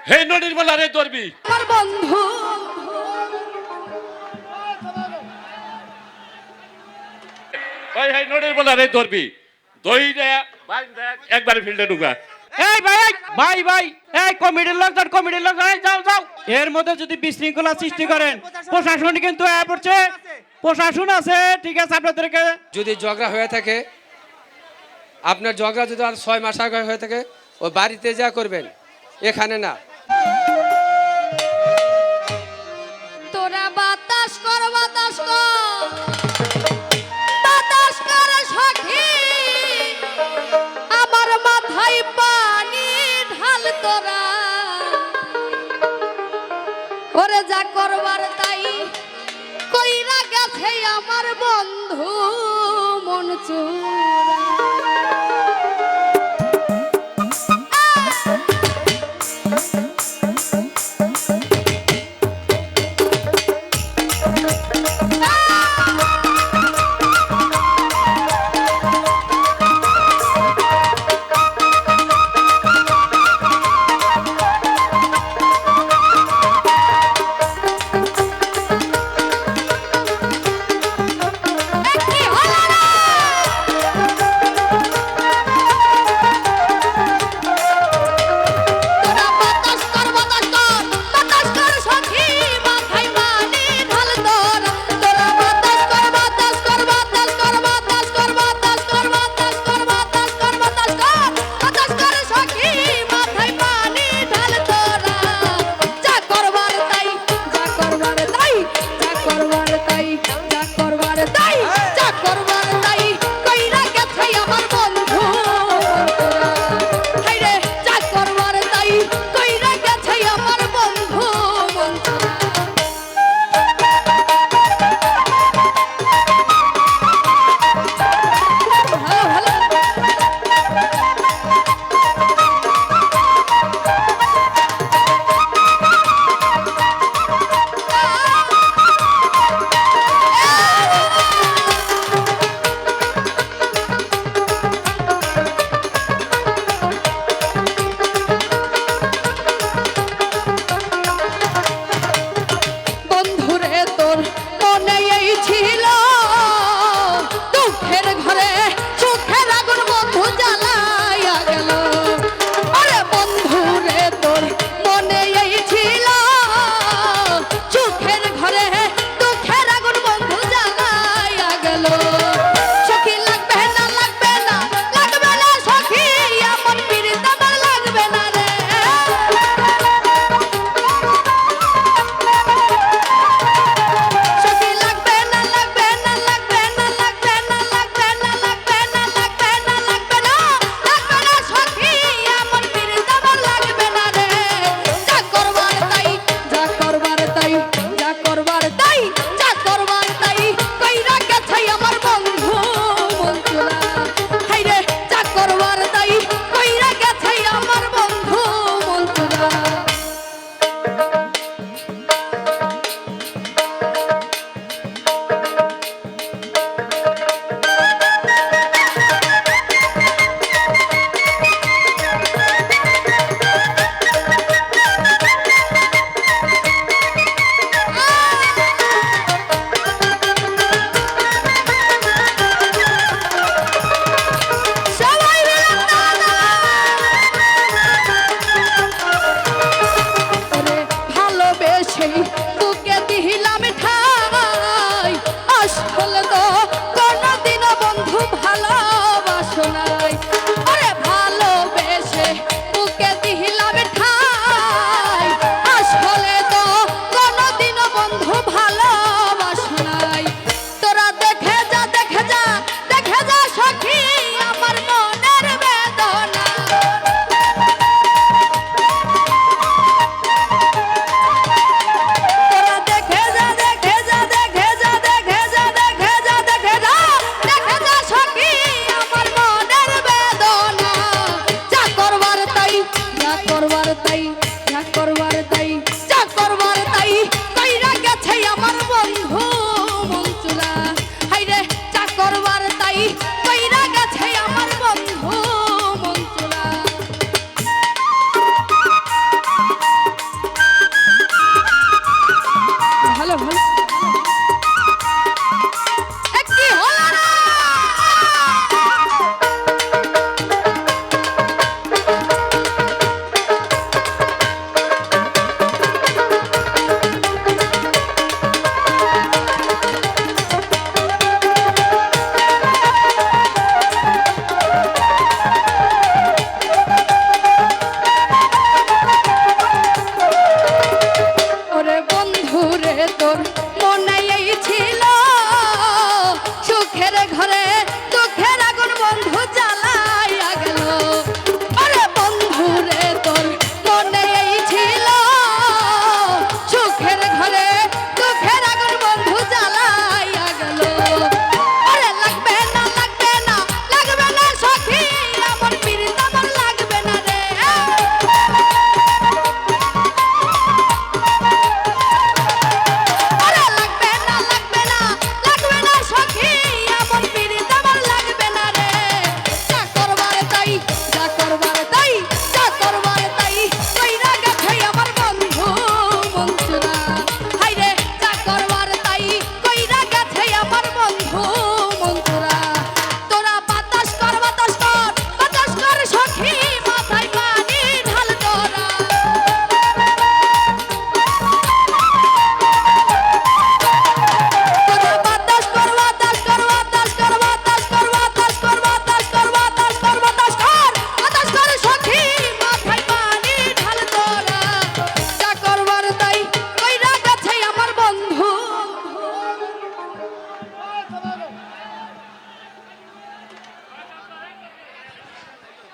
হে নদীর বলারে ধরবি আমার বন্ধু ওই হে নদীর বলারে ধরবি দইরা বাইন্দা একবার ফিল্ডে ঢুকা এই ভাই ভাই এই কমিটির লোক এই যাও যাও এর মধ্যে যদি বিশৃঙ্খলা সৃষ্টি করেন প্রশাসন কিন্তু পড়ছে প্রশাসন আছে ঠিক আছে আপনাদেরকে যদি ঝগড়া হয়ে থাকে আপনার ঝগড়া যদি আর 6 মাস আগে হয়ে থাকে ওই বাড়িতে যা করবেন এখানে না তোরা বাতাস কর বাতাস কর সখী আমার মাথায় পানি ঢাল তোরা ওরে যা করবার তাই কইরা গেছে আমার বন্ধু মন চোরা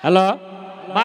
হ্যালো